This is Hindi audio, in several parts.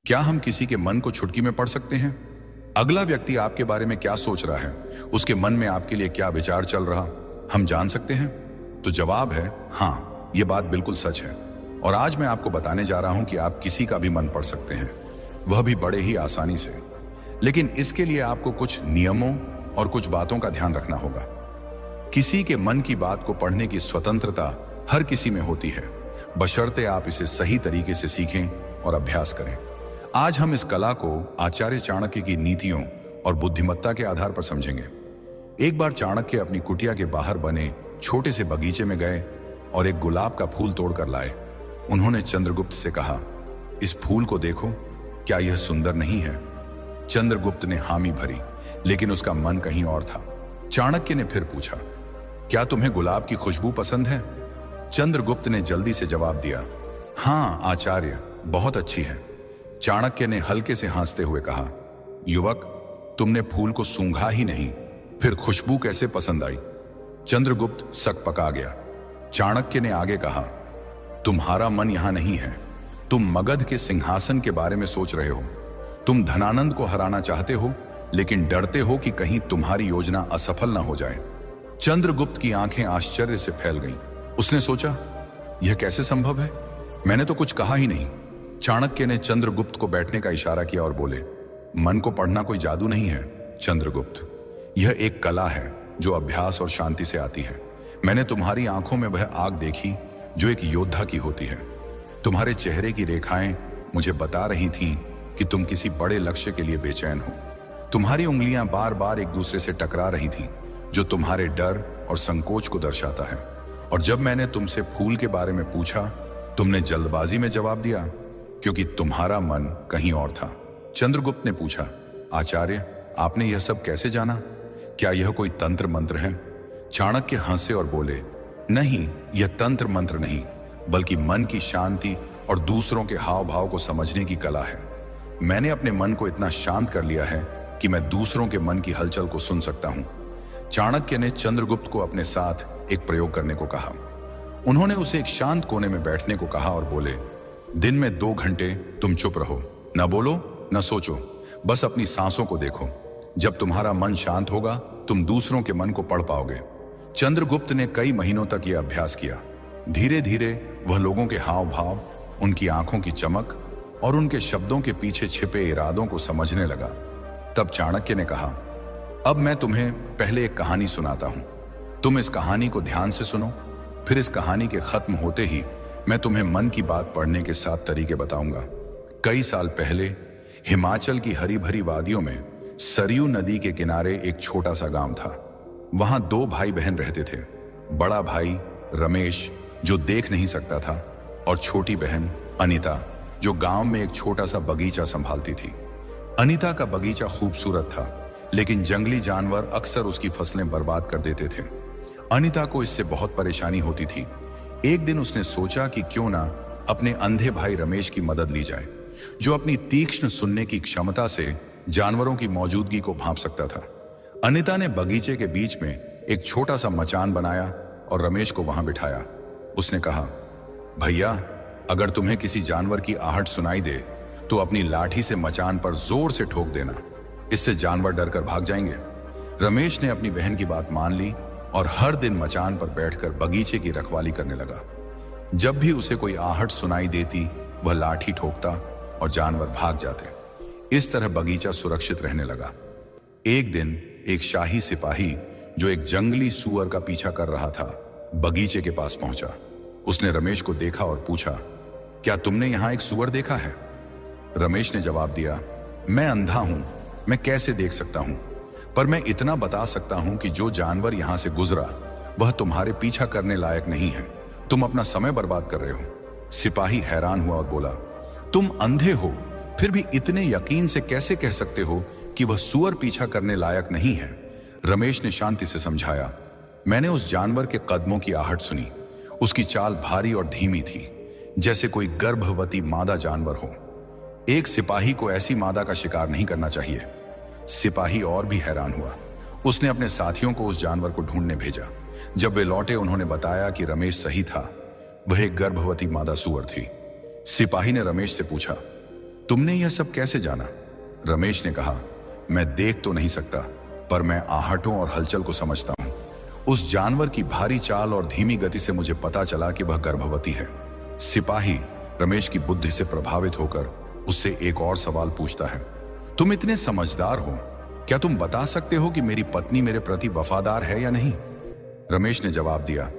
क्या हम किसी के मन को चुटकी में पढ़ सकते हैं? अगला व्यक्ति आपके बारे में क्या सोच रहा है, उसके मन में आपके लिए क्या विचार चल रहा, हम जान सकते हैं? तो जवाब है हाँ, ये बात बिल्कुल सच है। और आज मैं आपको बताने जा रहा हूं कि आप किसी का भी मन पढ़ सकते हैं, वह भी बड़े ही आसानी से। लेकिन इसके लिए आपको कुछ नियमों और कुछ बातों का ध्यान रखना होगा। किसी के मन की बात को पढ़ने की स्वतंत्रता हर किसी में होती है, बशर्ते आप इसे सही तरीके से सीखें और अभ्यास करें। आज हम इस कला को आचार्य चाणक्य की नीतियों और बुद्धिमत्ता के आधार पर समझेंगे। एक बार चाणक्य अपनी कुटिया के बाहर बने छोटे से बगीचे में गए और एक गुलाब का फूल तोड़कर लाए। उन्होंने चंद्रगुप्त से कहा, इस फूल को देखो, क्या यह सुंदर नहीं है? चंद्रगुप्त ने हामी भरी, लेकिन उसका मन कहीं और था। चाणक्य ने फिर पूछा, क्या तुम्हें गुलाब की खुशबू पसंद है? चंद्रगुप्त ने जल्दी से जवाब दिया, हाँ आचार्य, बहुत अच्छी है। चाणक्य ने हल्के से हंसते हुए कहा, युवक, तुमने फूल को सूंघा ही नहीं, फिर खुशबू कैसे पसंद आई? चंद्रगुप्त सकपका गया। चाणक्य ने आगे कहा, तुम्हारा मन यहां नहीं है, तुम मगध के सिंहासन के बारे में सोच रहे हो। तुम धनानंद को हराना चाहते हो, लेकिन डरते हो कि कहीं तुम्हारी योजना असफल ना हो जाए। चंद्रगुप्त की आंखें आश्चर्य से फैल गईं। उसने सोचा, यह कैसे संभव है? मैंने तो कुछ कहा ही नहीं। चाणक्य ने चंद्रगुप्त को बैठने का इशारा किया और बोले, मन को पढ़ना कोई जादू नहीं है चंद्रगुप्त, यह एक कला है जो अभ्यास और शांति से आती है। मैंने तुम्हारी आंखों में वह आग देखी जो एक योद्धा की होती है। तुम्हारे चेहरे की रेखाएं मुझे बता रही थीं कि तुम किसी बड़े लक्ष्य के लिए बेचैन हो। तुम्हारी उंगलियां बार बार एक दूसरे से टकरा रही थीं, जो तुम्हारे डर और संकोच को दर्शाता है। और जब मैंने तुमसे फूल के बारे में पूछा, तुमने जल्दबाजी में जवाब दिया, क्योंकि तुम्हारा मन कहीं और था। चंद्रगुप्त ने पूछा, आचार्य, आपने यह सब कैसे जाना? क्या यह कोई तंत्र मंत्र है? चाणक्य हंसे और बोले, नहीं, यह तंत्र मंत्र नहीं, बल्कि मन की शांति और दूसरों के हाव भाव को समझने की कला है। मैंने अपने मन को इतना शांत कर लिया है कि मैं दूसरों के मन की हलचल को सुन सकता हूं। चाणक्य ने चंद्रगुप्त को अपने साथ एक प्रयोग करने को कहा। उन्होंने उसे एक शांत कोने में बैठने को कहा और बोले, दिन में 2 घंटे तुम चुप रहो, न बोलो न सोचो, बस अपनी सांसों को देखो। जब तुम्हारा मन शांत होगा, तुम दूसरों के मन को पढ़ पाओगे। चंद्रगुप्त ने कई महीनों तक यह अभ्यास किया। धीरे धीरे वह लोगों के हाव भाव, उनकी आंखों की चमक और उनके शब्दों के पीछे छिपे इरादों को समझने लगा। तब चाणक्य ने कहा, अब मैं तुम्हें पहले एक कहानी सुनाता हूं। तुम इस कहानी को ध्यान से सुनो, फिर इस कहानी के खत्म होते ही मैं तुम्हें मन की बात पढ़ने के 7 तरीके बताऊंगा। कई साल पहले हिमाचल की हरी भरी वादियों में सरयू नदी के किनारे एक छोटा सा गांव था। वहां 2 भाई बहन रहते थे। बड़ा भाई रमेश, जो देख नहीं सकता था, और छोटी बहन अनीता, जो गांव में एक छोटा सा बगीचा संभालती थी। अनीता का बगीचा खूबसूरत था, लेकिन जंगली जानवर अक्सर उसकी फसलें बर्बाद कर देते थे। अनीता को इससे बहुत परेशानी होती थी। एक दिन उसने सोचा कि क्यों ना अपने अंधे भाई रमेश की मदद ली जाए, जो अपनी तीक्ष्ण सुनने की क्षमता से जानवरों की मौजूदगी को भांप सकता था। अनीता ने बगीचे के बीच में एक छोटा सा मचान बनाया और रमेश को वहां बिठाया। उसने कहा, भैया, अगर तुम्हें किसी जानवर की आहट सुनाई दे तो अपनी लाठी से मचान पर जोर से ठोक देना, इससे जानवर डरकर भाग जाएंगे। रमेश ने अपनी बहन की बात मान ली और हर दिन मचान पर बैठकर बगीचे की रखवाली करने लगा। जब भी उसे कोई आहट सुनाई देती, वह लाठी ठोकता और जानवर भाग जाते। इस तरह बगीचा सुरक्षित रहने लगा। एक दिन एक शाही सिपाही, जो एक जंगली सूअर का पीछा कर रहा था, बगीचे के पास पहुंचा। उसने रमेश को देखा और पूछा, क्या तुमने यहां एक सूअर देखा है? रमेश ने जवाब दिया, मैं अंधा हूं, मैं कैसे देख सकता हूं, पर मैं इतना बता सकता हूं कि जो जानवर यहां से गुजरा वह तुम्हारे पीछा करने लायक नहीं है। तुम अपना समय बर्बाद कर रहे हो। सिपाही हैरान हुआ और बोला, तुम अंधे हो, फिर भी इतने यकीन से कैसे कह सकते हो कि वह सूअर पीछा करने लायक नहीं है? रमेश ने शांति से समझाया, मैंने उस जानवर के कदमों की आहट सुनी। उसकी चाल भारी और धीमी थी, जैसे कोई गर्भवती मादा जानवर हो। एक सिपाही को ऐसी मादा का शिकार नहीं करना चाहिए। सिपाही और भी हैरान हुआ। उसने अपने साथियों को उस जानवर को ढूंढने भेजा। जब वे लौटे, उन्होंने बताया कि रमेश सही था, वह एक गर्भवती मादा सूअर थी। सिपाही ने रमेश से पूछा, तुमने यह सब कैसे जाना? रमेश ने कहा, मैं देख तो नहीं सकता, पर मैं आहटों और हलचल को समझता हूं। उस जानवर की भारी चाल और धीमी गति से मुझे पता चला कि वह गर्भवती है। सिपाही रमेश की बुद्धि से प्रभावित होकर उससे एक और सवाल पूछता है, तुम इतने समझदार हो, क्या तुम बता सकते हो कि मेरी पत्नी मेरे प्रति वफादार है या नहीं? रमेश ने जवाब दिया,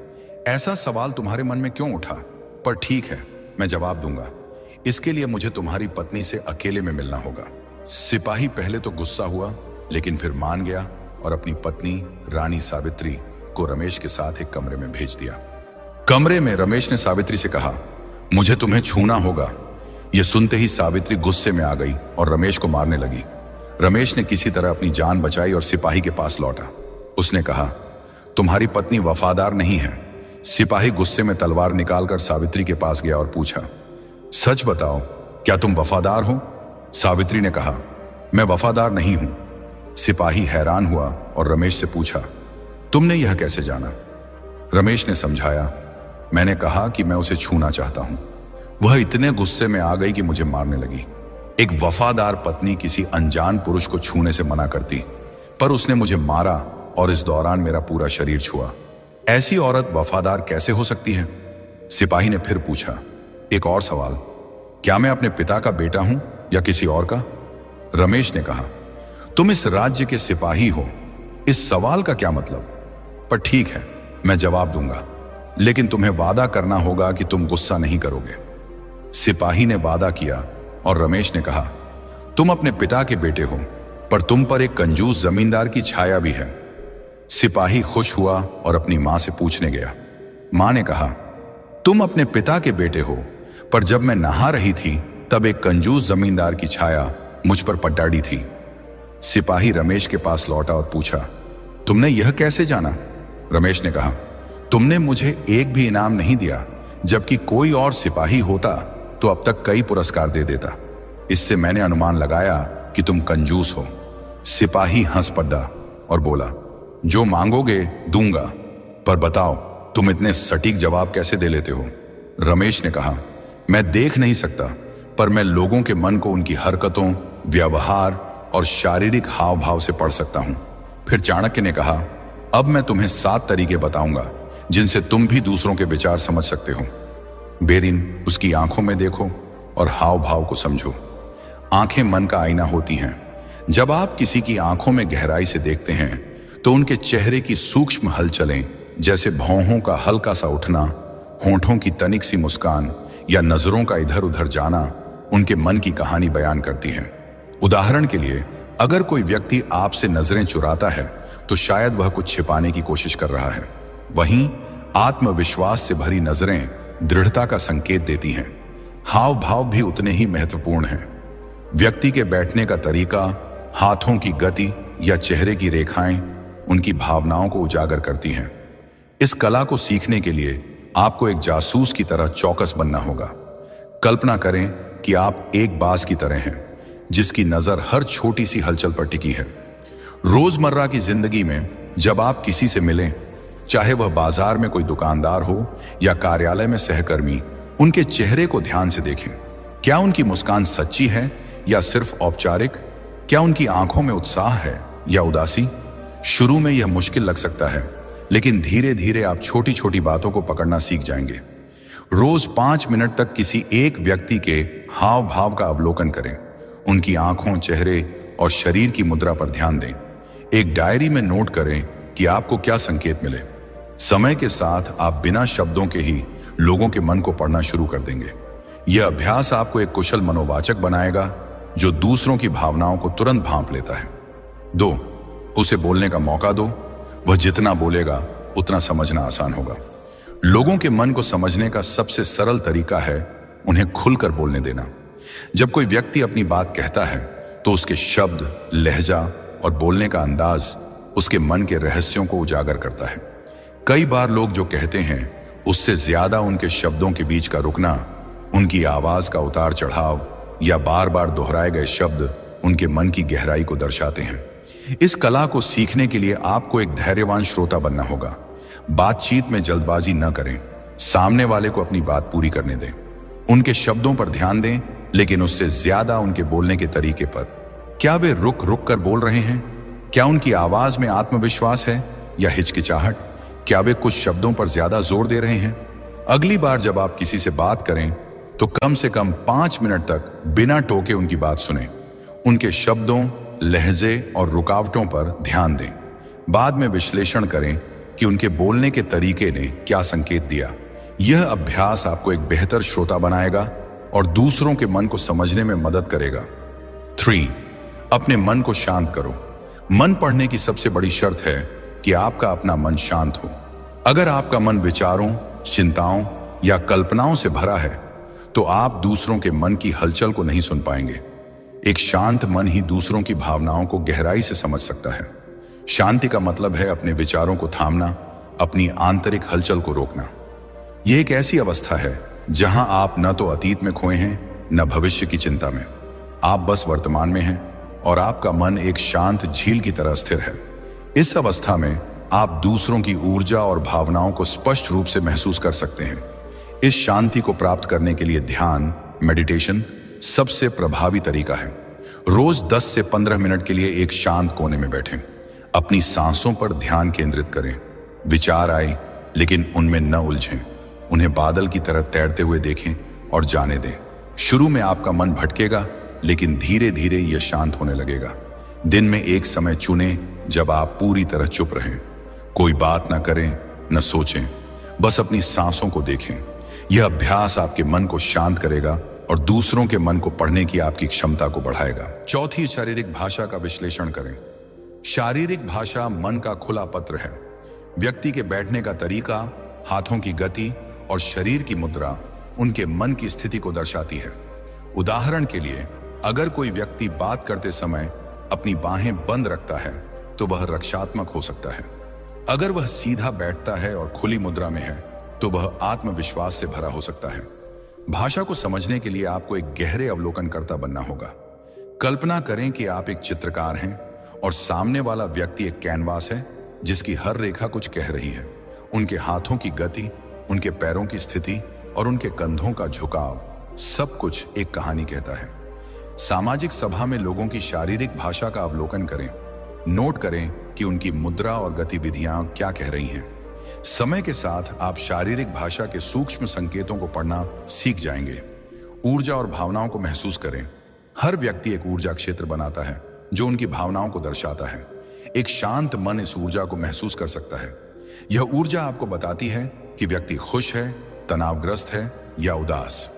ऐसा सवाल तुम्हारे मन में क्यों उठा? पर ठीक है, मैं जवाब दूंगा। इसके लिए मुझे तुम्हारी पत्नी से अकेले में मिलना होगा। सिपाही पहले तो गुस्सा हुआ, लेकिन फिर मान गया और अपनी पत्नी रानी सावित्री को रमेश के साथ एक कमरे में भेज दिया। कमरे में रमेश ने सावित्री से कहा, मुझे तुम्हें छूना होगा। यह सुनते ही सावित्री गुस्से में आ गई और रमेश को मारने लगी। रमेश ने किसी तरह अपनी जान बचाई और सिपाही के पास लौटा। उसने कहा, तुम्हारी पत्नी वफादार नहीं है। सिपाही गुस्से में तलवार निकालकर सावित्री के पास गया और पूछा, सच बताओ, क्या तुम वफादार हो? सावित्री ने कहा, मैं वफादार नहीं हूं। सिपाही हैरान हुआ और रमेश से पूछा, तुमने यह कैसे जाना? रमेश ने समझाया, मैंने कहा कि मैं उसे छूना चाहता हूं। वह इतने गुस्से में आ गई कि मुझे मारने लगी। एक वफादार पत्नी किसी अनजान पुरुष को छूने से मना करती, पर उसने मुझे मारा और इस दौरान मेरा पूरा शरीर छुआ। ऐसी औरत वफादार कैसे हो सकती है? सिपाही ने फिर पूछा, एक और सवाल, क्या मैं अपने पिता का बेटा हूं या किसी और का? रमेश ने कहा, तुम इस राज्य के सिपाही हो, इस सवाल का क्या मतलब? पर ठीक है, मैं जवाब दूंगा, लेकिन तुम्हें वादा करना होगा कि तुम गुस्सा नहीं करोगे। सिपाही ने वादा किया और रमेश ने कहा, तुम अपने पिता के बेटे हो, पर तुम पर एक कंजूस जमींदार की छाया भी है। सिपाही खुश हुआ और अपनी मां से पूछने गया। मां ने कहा, तुम अपने पिता के बेटे हो, पर जब मैं नहा रही थी तब एक कंजूस जमींदार की छाया मुझ पर पटाड़ी थी। सिपाही रमेश के पास लौटा और पूछा, तुमने यह कैसे जाना? रमेश ने कहा, तुमने मुझे एक भी इनाम नहीं दिया, जबकि कोई और सिपाही होता तो अब तक कई पुरस्कार दे देता। इससे मैंने अनुमान लगाया कि तुम कंजूस हो। सिपाही हंस पड़ा और बोला, जो मांगोगे दूंगा, पर बताओ तुम इतने सटीक जवाब कैसे दे लेते हो? रमेश ने कहा, मैं देख नहीं सकता, पर मैं लोगों के मन को उनकी हरकतों, व्यवहार और शारीरिक हाव भाव से पढ़ सकता हूं। फिर चाणक्य ने कहा, अब मैं तुम्हें 7 तरीके बताऊंगा जिनसे तुम भी दूसरों के विचार समझ सकते हो। बेरिन, उसकी आंखों में देखो और हाव भाव को समझो। आंखें मन का आईना होती हैं। जब आप किसी की आंखों में गहराई से देखते हैं तो उनके चेहरे की सूक्ष्म हलचलें, जैसे भौहों का हल्का सा उठना, होंठों की तनिक सी मुस्कान या नजरों का इधर उधर जाना, उनके मन की कहानी बयान करती हैं। उदाहरण के लिए, अगर कोई व्यक्ति आपसे नजरें चुराता है तो शायद वह कुछ छिपाने की कोशिश कर रहा है। वहीं आत्मविश्वास से भरी नजरें दृढ़ता का संकेत देती हैं। हाव भाव भी उतने ही महत्वपूर्ण हैं। व्यक्ति के बैठने का तरीका, हाथों की गति या चेहरे की रेखाएं उनकी भावनाओं को उजागर करती हैं। इस कला को सीखने के लिए आपको एक जासूस की तरह चौकस बनना होगा। कल्पना करें कि आप एक बाज की तरह हैं, जिसकी नजर हर छोटी सी हलचल पर टिकी है। रोजमर्रा की जिंदगी में जब आप किसी से मिलें, चाहे वह बाजार में कोई दुकानदार हो या कार्यालय में सहकर्मी, उनके चेहरे को ध्यान से देखें। क्या उनकी मुस्कान सच्ची है या सिर्फ औपचारिक? क्या उनकी आंखों में उत्साह है या उदासी? शुरू में यह मुश्किल लग सकता है, लेकिन धीरे धीरे आप छोटी छोटी बातों को पकड़ना सीख जाएंगे। रोज 5 मिनट तक किसी एक व्यक्ति के हाव भाव का अवलोकन करें। उनकी आंखों, चेहरे और शरीर की मुद्रा पर ध्यान दें। एक डायरी में नोट करें कि आपको क्या संकेत मिले। समय के साथ आप बिना शब्दों के ही लोगों के मन को पढ़ना शुरू कर देंगे। यह अभ्यास आपको एक कुशल मनोवाचक बनाएगा जो दूसरों की भावनाओं को तुरंत भांप लेता है। 2, उसे बोलने का मौका दो। वह जितना बोलेगा उतना समझना आसान होगा। लोगों के मन को समझने का सबसे सरल तरीका है उन्हें खुलकर बोलने देना। जब कोई व्यक्ति अपनी बात कहता है तो उसके शब्द, लहजा और बोलने का अंदाज उसके मन के रहस्यों को उजागर करता है। कई बार लोग जो कहते हैं उससे ज्यादा उनके शब्दों के बीच का रुकना, उनकी आवाज का उतार चढ़ाव या बार बार दोहराए गए शब्द उनके मन की गहराई को दर्शाते हैं। इस कला को सीखने के लिए आपको एक धैर्यवान श्रोता बनना होगा। बातचीत में जल्दबाजी न करें। सामने वाले को अपनी बात पूरी करने दें। उनके शब्दों पर ध्यान दें, लेकिन उससे ज्यादा उनके बोलने के तरीके पर। क्या वे रुक रुक कर बोल रहे हैं? क्या उनकी आवाज में आत्मविश्वास है या हिचकिचाहट? क्या वे कुछ शब्दों पर ज्यादा जोर दे रहे हैं? अगली बार जब आप किसी से बात करें तो कम से कम 5 मिनट तक बिना टोके उनकी बात सुनें। उनके शब्दों, लहजे और रुकावटों पर ध्यान दें। बाद में विश्लेषण करें कि उनके बोलने के तरीके ने क्या संकेत दिया। यह अभ्यास आपको एक बेहतर श्रोता बनाएगा और दूसरों के मन को समझने में मदद करेगा। 3. अपने मन को शांत करो। मन पढ़ने की सबसे बड़ी शर्त है कि आपका अपना मन शांत हो। अगर आपका मन विचारों, चिंताओं या कल्पनाओं से भरा है तो आप दूसरों के मन की हलचल को नहीं सुन पाएंगे। एक शांत मन ही दूसरों की भावनाओं को गहराई से समझ सकता है। शांति का मतलब है अपने विचारों को थामना, अपनी आंतरिक हलचल को रोकना। यह एक ऐसी अवस्था है जहां आप न तो अतीत में खोए हैं न भविष्य की चिंता में। आप बस वर्तमान में हैं और आपका मन एक शांत झील की तरह स्थिर है। इस अवस्था में आप दूसरों की ऊर्जा और भावनाओं को स्पष्ट रूप से महसूस कर सकते हैं। इस शांति को प्राप्त करने के लिए ध्यान, मेडिटेशन सबसे प्रभावी तरीका है। रोज 10 से 15 मिनट के लिए एक शांत कोने में बैठें। अपनी सांसों पर ध्यान केंद्रित करें। विचार आए लेकिन उनमें न उलझें। उन्हें बादल की तरह तैरते हुए देखें और जाने दें। शुरू में आपका मन भटकेगा, लेकिन धीरे धीरे यह शांत होने लगेगा। दिन में एक समय चुनें जब आप पूरी तरह चुप रहें। कोई बात ना करें, न सोचें, बस अपनी सांसों को देखें। यह अभ्यास आपके मन को शांत करेगा और दूसरों के मन को पढ़ने की आपकी क्षमता को बढ़ाएगा। 4. शारीरिक भाषा का विश्लेषण करें। शारीरिक भाषा मन का खुला पत्र है। व्यक्ति के बैठने का तरीका, हाथों की गति और शरीर की मुद्रा उनके मन की स्थिति को दर्शाती है। उदाहरण के लिए, अगर कोई व्यक्ति बात करते समय अपनी बाहें बंद रखता है तो वह रक्षात्मक हो सकता है। अगर वह सीधा बैठता है और खुली मुद्रा में है तो वह आत्मविश्वास से भरा हो सकता है। भाषा को समझने के लिए आपको एक गहरे अवलोकनकर्ता बनना होगा। कल्पना करें कि आप एक चित्रकार हैं और सामने वाला व्यक्ति एक कैनवास है जिसकी हर रेखा कुछ कह रही है। उनके हाथों की गति, उनके पैरों की स्थिति और उनके कंधों का झुकाव सब कुछ एक कहानी कहता है। सामाजिक सभा में लोगों की शारीरिक भाषा का अवलोकन करें। नोट करें कि उनकी मुद्रा और गतिविधियां क्या कह रही हैं। समय के साथ आप शारीरिक भाषा के सूक्ष्म संकेतों को पढ़ना सीख जाएंगे। ऊर्जा और भावनाओं को महसूस करें। हर व्यक्ति एक ऊर्जा क्षेत्र बनाता है जो उनकी भावनाओं को दर्शाता है। एक शांत मन इस ऊर्जा को महसूस कर सकता है। यह ऊर्जा आपको बताती है कि व्यक्ति खुश है, तनावग्रस्त है या उदास।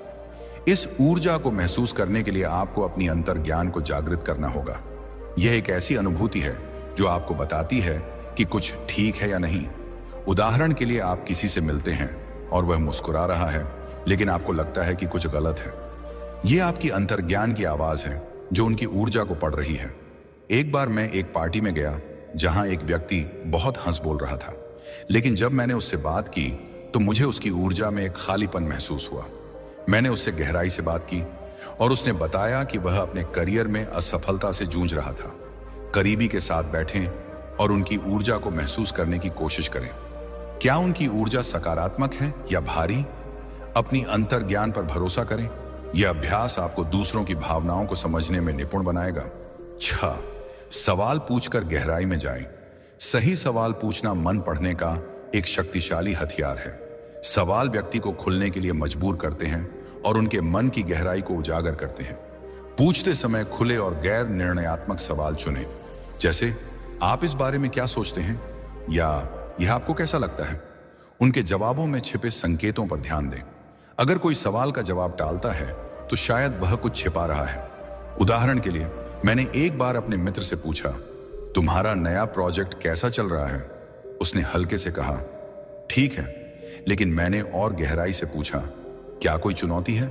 इस ऊर्जा को महसूस करने के लिए आपको अपनी अंतर्ज्ञान को जागृत करना होगा। यह एक ऐसी अनुभूति है जो आपको बताती है कि कुछ ठीक है या नहीं। उदाहरण के लिए, आप किसी से मिलते हैं और वह मुस्कुरा रहा है, लेकिन आपको लगता है कि कुछ गलत है। यह आपकी अंतर्ज्ञान की आवाज है जो उनकी ऊर्जा को पढ़ रही है। एक बार मैं एक पार्टी में गया जहां एक व्यक्ति बहुत हंस बोल रहा था, लेकिन जब मैंने उससे बात की तो मुझे उसकी ऊर्जा में एक खालीपन महसूस हुआ। मैंने उससे गहराई से बात की और उसने बताया कि वह अपने करियर में असफलता से जूझ रहा था। करीबी के साथ बैठें और उनकी ऊर्जा को महसूस करने की कोशिश करें। क्या उनकी ऊर्जा सकारात्मक है या भारी? अपनी अंतर्ज्ञान पर भरोसा करें। यह अभ्यास आपको दूसरों की भावनाओं को समझने में निपुण बनाएगा। 6. सवाल पूछकर गहराई में जाएं। सही सवाल पूछना मन पढ़ने का एक शक्तिशाली हथियार है। सवाल व्यक्ति को खुलने के लिए मजबूर करते हैं और उनके मन की गहराई को उजागर करते हैं। पूछते समय खुले और गैर निर्णयात्मक सवाल चुनें, जैसे आप इस बारे में क्या सोचते हैं या यह आपको कैसा लगता है। उनके जवाबों में छिपे संकेतों पर ध्यान दें। अगर कोई सवाल का जवाब टालता है तो शायद वह कुछ छिपा रहा है। उदाहरण के लिए, मैंने एक बार अपने मित्र से पूछा, तुम्हारा नया प्रोजेक्ट कैसा चल रहा है? उसने हल्के से कहा, ठीक है। लेकिन मैंने और गहराई से पूछा, क्या कोई चुनौती है?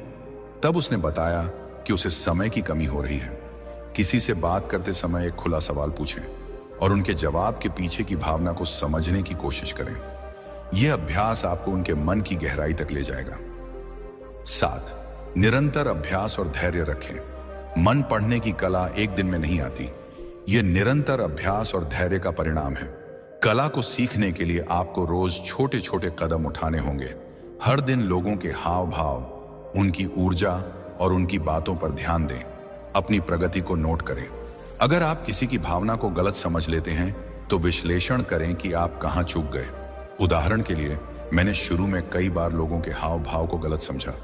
तब उसने बताया कि उसे समय की कमी हो रही है। किसी से बात करते समय एक खुला सवाल पूछें और उनके जवाब के पीछे की भावना को समझने की कोशिश करें। यह अभ्यास आपको उनके मन की गहराई तक ले जाएगा। 7. निरंतर अभ्यास और धैर्य रखें। मन पढ़ने की कला एक दिन में नहीं आती। यह निरंतर अभ्यास और धैर्य का परिणाम है। कला को सीखने के लिए आपको रोज छोटे छोटे कदम उठाने होंगे। हर दिन लोगों के हाव भाव, उनकी ऊर्जा और उनकी बातों पर ध्यान दें। अपनी प्रगति को नोट करें। अगर आप किसी की भावना को गलत समझ लेते हैं तो विश्लेषण करें कि आप कहां चूक गए। उदाहरण के लिए, मैंने शुरू में कई बार लोगों के हाव भाव को गलत समझा,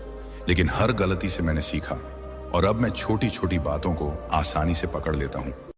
लेकिन हर गलती से मैंने सीखा और अब मैं छोटी छोटी बातों को आसानी से पकड़ लेता हूं।